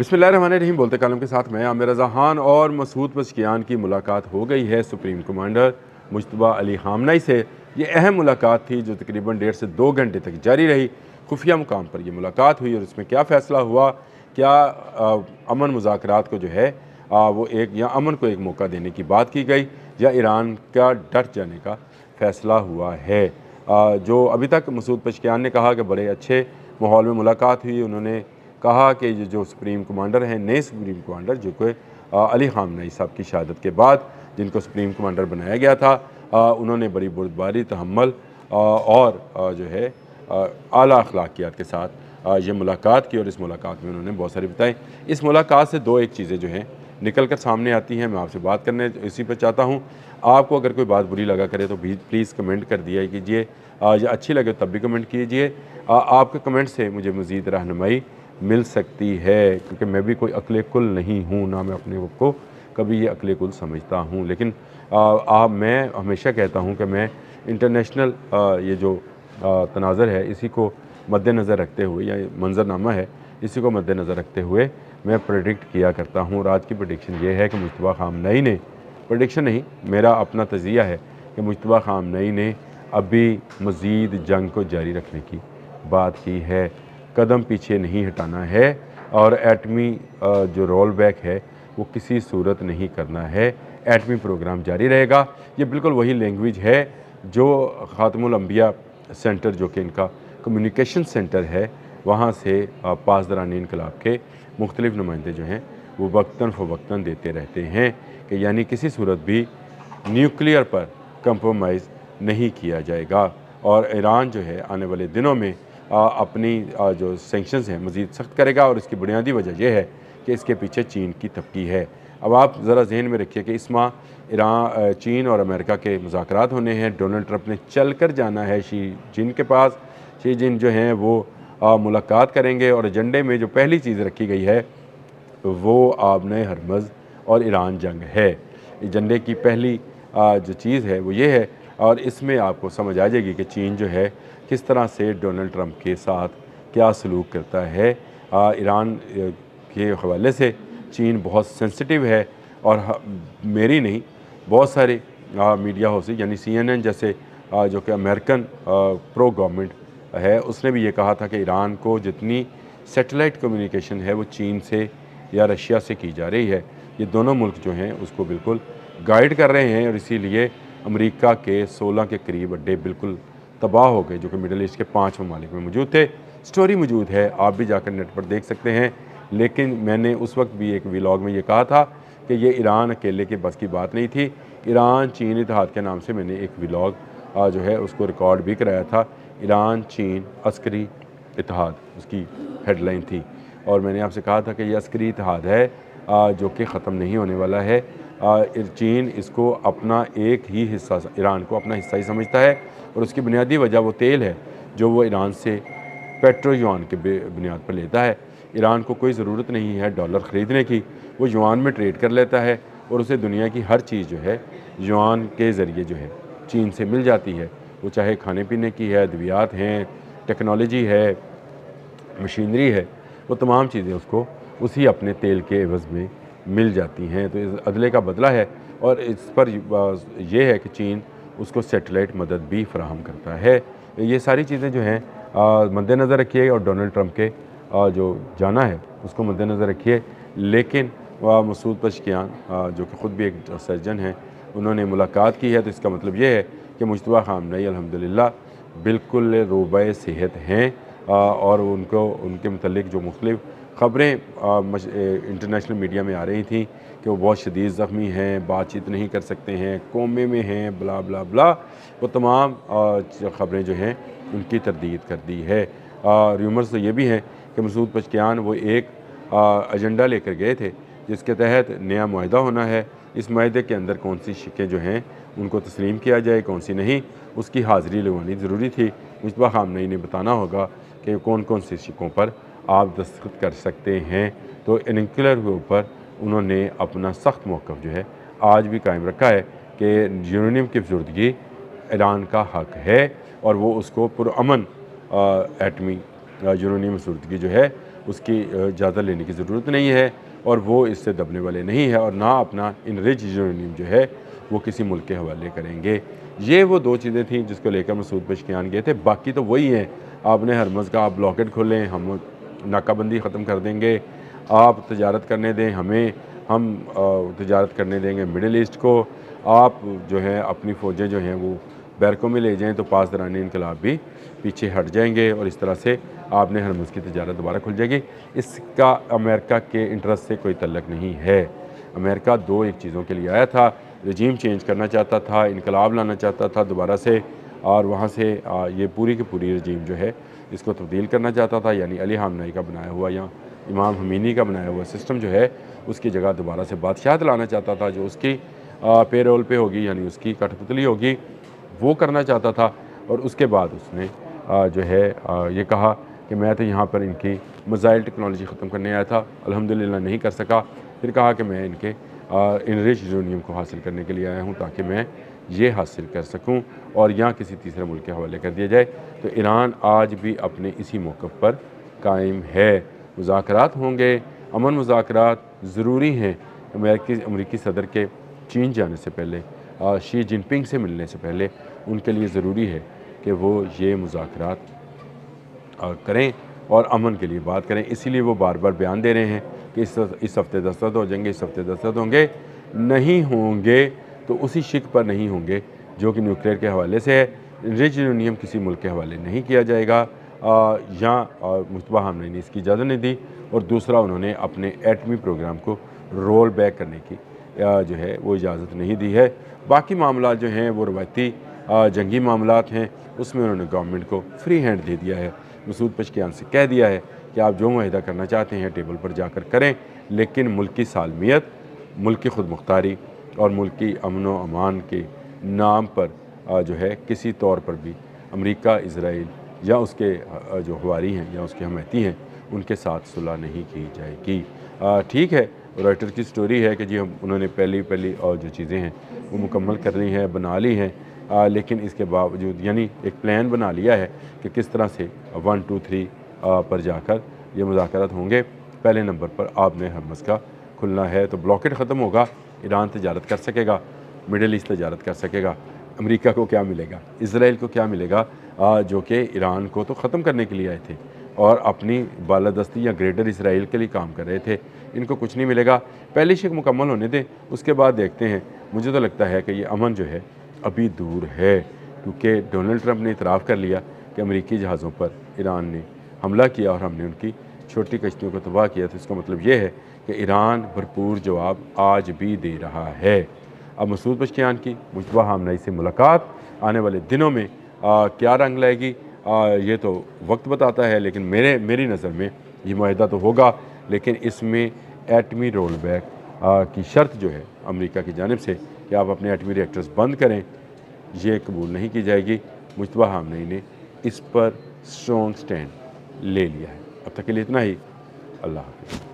बिस्मिल्लाहिर्रहमानिर्रहीम। बोलते कालम के साथ मैं आमिर रज़ा खान और मसूद पज़ेश्कियान की मुलाकात हो गई है सुप्रीम कमांडर मुज्तबा अली ख़ामनई से। ये अहम मुलाकात थी जो तकरीबन 1.5 से 2 घंटे तक जारी रही। खुफिया मुकाम पर ये मुलाकात हुई और इसमें क्या फ़ैसला हुआ, क्या अमन मुज़ाकरात को जो है वो एक या अमन को एक मौका देने की बात की गई या ईरान का डट जाने का फ़ैसला हुआ है। जो अभी तक मसूद पज़ेश्कियान ने कहा कि बड़े अच्छे माहौल में मुलाकात हुई। उन्होंने कहा कि ये जो सुप्रीम कमांडर हैं, नए सुप्रीम कमांडर जो कि अली ख़ामनई साहब की शहादत के बाद जिनको सुप्रीम कमांडर बनाया गया था, उन्होंने बड़ी बुर्दबारी, तहम्मुल और जो है आला अखलाकियात के साथ ये मुलाकात की और इस मुलाकात में उन्होंने बहुत सारी बताई। इस मुलाकात से दो एक चीज़ें जो हैं निकल कर सामने आती हैं। मैं आपसे बात करने इसी पर चाहता हूँ। आपको अगर कोई बात बुरी लगा करे तो भी प्लीज़ कमेंट कर दिया कीजिए, या अच्छी लगे तब भी कमेंट कीजिए। आपके कमेंट से मुझे मज़ीद रहनुमाई मिल सकती है, क्योंकि मैं भी कोई अक्ल कुल नहीं हूँ, ना मैं अपने को कभी ये अक्ल कुल समझता हूँ। लेकिन मैं हमेशा कहता हूँ कि मैं इंटरनेशनल ये जो तनाज़र है इसी को मद्देनज़र रखते हुए, या मंजरनामा है इसी को मद्देनज़र रखते हुए मैं प्रेडिक्ट किया करता हूँ। और आज की प्रेडिक्शन ये है कि मुज्तबा ख़ामनई ने, प्रेडिक्शन नहीं मेरा अपना तज़िया है कि मुज्तबा ख़ामनई ने अभी मज़ीद जंग को जारी रखने की बात की है, कदम पीछे नहीं हटाना है और एटमी जो रोल बैक है वो किसी सूरत नहीं करना है। एटमी प्रोग्राम जारी रहेगा। ये बिल्कुल वही लैंग्वेज है जो ख़ातमुल अंबिया सेंटर, जो कि इनका कम्युनिकेशन सेंटर है, वहाँ से पासदारान इनकलाब के मुख्तलिफ़ नुमाइंदे जो हैं वो वक्तन फ़वक्तन देते रहते हैं कि यानी किसी सूरत भी न्यूक्लियर पर कंप्रोमाइज़ नहीं किया जाएगा। और ईरान जो है आने वाले दिनों में अपनी जो सैंक्शंस हैं मज़ीद सख्त करेगा। और इसकी बुनियादी वजह यह है कि इसके पीछे चीन की तपकी है। अब आप ज़रा जहन में रखिए कि इस माह चीन और अमेरिका के मुज़ाकरात होने हैं। डोनाल्ड ट्रंप ने चल कर जाना है शी जिन के पास। शी जिन जो हैं वो मुलाकात करेंगे और एजेंडे में जो पहली चीज़ रखी गई है वो आबने हरमज़ और ईरान जंग है। एजेंडे की पहली जो चीज़ है वो ये है, और इसमें आपको समझ आ जाएगी कि चीन जो है किस तरह से डोनाल्ड ट्रंप के साथ क्या सलूक करता है। ईरान के हवाले से चीन बहुत सेंसिटिव है और मेरी नहीं, बहुत सारे मीडिया हाउसेस यानी CNN जैसे जो कि अमेरिकन प्रो गवर्नमेंट है, उसने भी ये कहा था कि ईरान को जितनी सैटेलाइट कम्युनिकेशन है वो चीन से या रशिया से की जा रही है। ये दोनों मुल्क जो हैं उसको बिल्कुल गाइड कर रहे हैं और इसीलिए अमेरिका के 16 के करीब अड्डे बिल्कुल तबाह हो गए, जो कि मिडल ईस्ट के 5 ममालिक में मौजूद थे। स्टोरी मौजूद है, आप भी जाकर नेट पर देख सकते हैं। लेकिन मैंने उस वक्त भी एक व्लॉग में ये कहा था कि ये ईरान अकेले के बस की बात नहीं थी। ईरान चीन इत्तेहाद के नाम से मैंने एक व्लॉग जो है उसको रिकॉर्ड भी कराया था। ईरान चीन अस्करी इत्तेहाद उसकी हेडलाइन थी, और मैंने आपसे कहा था कि ये अस्करी इत्तेहाद है जो कि ख़त्म नहीं होने वाला है। चीन इसको अपना एक ही हिस्सा, ईरान को अपना हिस्सा ही समझता है, और उसकी बुनियादी वजह वो तेल है जो वो ईरान से पेट्रो युआन के बुनियाद पर लेता है। ईरान को कोई ज़रूरत नहीं है डॉलर ख़रीदने की, वो युआन में ट्रेड कर लेता है और उसे दुनिया की हर चीज़ जो है युआन के ज़रिए जो है चीन से मिल जाती है। वो चाहे खाने पीने की है, अद्वियात हैं, टेक्नोलॉजी है, मशीनरी है, वो तमाम चीज़ें उसको उसी अपने तेल के एवज़ में मिल जाती हैं। तो इस अदले का बदला है, और इस पर यह है कि चीन उसको सैटेलाइट मदद भी फराहम करता है। ये सारी चीज़ें जो हैं मद्देनज़र रखिए, और डोनाल्ड ट्रंप के जो जाना है उसको मद्देनज़र रखिए। लेकिन मसूद पज़ेश्कियान जो कि ख़ुद भी एक सर्जन हैं, उन्होंने मुलाकात की है, तो इसका मतलब ये है कि मुज्तबा ख़ामनई अल्हम्दुलिल्लाह बिल्कुल रोबे सेहत हैं। और उनको उनके मुतल्लिक़ जो मुख्तलिफ़ ख़बरें इंटरनेशनल मीडिया में आ रही थी कि वो बहुत शदीद ज़ख्मी हैं, बातचीत नहीं कर सकते हैं, कोमे में हैं, ब्ला ब्ला ब्ला, वो तमाम ख़बरें जो हैं उनकी तरदीद कर दी है। र्यूमर्स तो ये भी हैं कि मसूद पज़ेश्कियान वो एक एजेंडा लेकर गए थे जिसके तहत नया मुआहदा होना है। इस मुआहदे के अंदर कौन सी शिकें जो हैं उनको तस्लीम किया जाए, कौन सी नहीं, उसकी हाज़िरी लगवानी ज़रूरी थी। मुज्तबा ख़ामनई ने बताना होगा कि कौन कौन सी शिकों पर आप दस्तखत कर सकते हैं। तो न्यूक्लियर के ऊपर उन्होंने अपना सख्त मौक़िफ़ जो है आज भी कायम रखा है कि यूरेनियम की फ़ज़ूरदगी ईरान का हक़ है, और वो उसको पुरअमन एटमी यूरेनियम फ़ज़ूरदगी जो है اس کی اجازت لینے کی ضرورت نہیں ہے اور وہ اس سے دبنے والے نہیں ہے، اور نہ اپنا انریچ یورینیم جو ہے وہ کسی ملک کے حوالے کریں گے۔ یہ وہ دو چیزیں تھیں جس کو لے کر مسعود پزشکیان گئے تھے، باقی تو وہی ہیں۔ آپ نے ہرمز کا آپ بلاکٹ کھولیں، ہم ناکہ بندی ختم کر دیں گے، آپ تجارت کرنے دیں ہمیں، ہم تجارت کرنے دیں گے مڈل ایسٹ کو، آپ جو ہے اپنی فوجیں جو ہیں وہ بیرکوں میں لے جائیں تو پاسداران انقلاب بھی پیچھے ہٹ جائیں گے، اور اس طرح سے آپ نے ہرمز کی تجارت دوبارہ کھل جائے گی۔ اس کا امریکہ کے انٹرسٹ سے کوئی تعلق نہیں ہے۔ امریکہ دو ایک چیزوں کے لیے آیا تھا، رجیم چینج کرنا چاہتا تھا، انقلاب لانا چاہتا تھا دوبارہ سے، اور وہاں سے یہ پوری کی پوری رجیم جو ہے اس کو تبدیل کرنا چاہتا تھا، یعنی علی خامنہ کا بنایا ہوا یا امام خمینی کا بنایا ہوا سسٹم جو ہے اس کی جگہ دوبارہ سے بادشاہت لانا چاہتا تھا، جو اس کی پے رول پہ ہوگی، یعنی اس کی کٹھ پتلی ہوگی، وہ کرنا چاہتا تھا۔ اور اس کے بعد اس نے جو ہے یہ کہا کہ میں تو یہاں پر ان کی میزائل ٹیکنالوجی ختم کرنے آیا تھا، الحمدللہ نہیں کر سکا، پھر کہا کہ میں ان کے انریچ یورینیم کو حاصل کرنے کے لیے آیا ہوں تاکہ میں یہ حاصل کر سکوں اور یہاں کسی تیسرے ملک کے حوالے کر دیا جائے۔ تو ایران آج بھی اپنے اسی موقف پر قائم ہے۔ مذاکرات ہوں گے، امن مذاکرات ضروری ہیں۔ امریکی صدر کے چین جانے سے پہلے، شی جن پنگ سے ملنے سے پہلے ان کے لیے ضروری ہے کہ وہ یہ مذاکرات کریں اور امن کے لیے بات کریں۔ اسی لیے وہ بار بار بیان دے رہے ہیں کہ اس ہفتے دستخط ہو جائیں گے، اس ہفتے دستخط ہوں گے، نہیں ہوں گے تو اسی شک پر نہیں ہوں گے جو کہ نیوکلیئر کے حوالے سے ہے۔ انریچ یورینیم کسی ملک کے حوالے نہیں کیا جائے گا، یا مجتبیٰ خامنہ نے اس کی اجازت نہیں دی، اور دوسرا انہوں نے اپنے ایٹمی پروگرام کو رول بیک کرنے کی جو ہے وہ اجازت نہیں دی ہے۔ باقی معاملات جو ہیں وہ روایتی جنگی معاملات ہیں، اس میں انہوں نے گورنمنٹ کو فری ہینڈ دے دیا ہے۔ مسعود پزشکیان سے کہہ دیا ہے کہ آپ جو معاہدہ کرنا چاہتے ہیں ٹیبل پر جا کر کریں، لیکن ملک کی سالمیت، ملک کی خود مختاری اور ملک کی امن و امان کے نام پر جو ہے کسی طور پر بھی امریکہ، اسرائیل یا اس کے جو حواری ہیں یا اس کے حمایتی ہیں ان کے ساتھ صلح نہیں کی جائے گی۔ ٹھیک ہے، رائٹر کی سٹوری ہے کہ جی انہوں نے پہلی جو چیزیں ہیں وہ مکمل کر لی ہیں، بنا لی ہیں، لیکن اس کے باوجود یعنی ایک پلان بنا لیا ہے کہ کس طرح سے 1 2 3 پر جا کر یہ مذاکرات ہوں گے۔ پہلے نمبر پر آپ نے ہرمز کا کھلنا ہے تو بلاکٹ ختم ہوگا، ایران تجارت کر سکے گا، مڈل ایسٹ تجارت کر سکے گا۔ امریکہ کو کیا ملے گا، اسرائیل کو کیا ملے گا، جو کہ ایران کو تو ختم کرنے کے لیے آئے تھے اور اپنی بالادستی یا گریٹر اسرائیل کے لیے کام کر رہے تھے، ان کو کچھ نہیں ملے گا۔ پہلی شک مکمل ہونے دیں، اس کے بعد دیکھتے ہیں۔ مجھے تو لگتا ہے کہ یہ امن جو ہے ابھی دور ہے، کیونکہ ڈونلڈ ٹرمپ نے اعتراف کر لیا کہ امریکی جہازوں پر ایران نے حملہ کیا اور ہم نے ان کی چھوٹی کشتیوں کو تباہ کیا، تو اس کا مطلب یہ ہے کہ ایران بھرپور جواب آج بھی دے رہا ہے۔ اب مسعود پزشکیان کی مجتبیٰ خامنہ سے ملاقات آنے والے دنوں میں کیا رنگ لائے گی یہ تو وقت بتاتا ہے، لیکن میری نظر میں یہ معاہدہ تو ہوگا، لیکن اس میں ایٹمی رول بیک کی شرط جو ہے امریکہ کی جانب سے کہ آپ اپنے ایٹمی ریئیکٹرز بند کریں، یہ قبول نہیں کی جائے گی۔ مجتبیٰ خامنہ نے اس پر اسٹرانگ سٹینڈ لے لیا ہے۔ اب تک کے لیے اتنا ہی۔ اللہ حافظ۔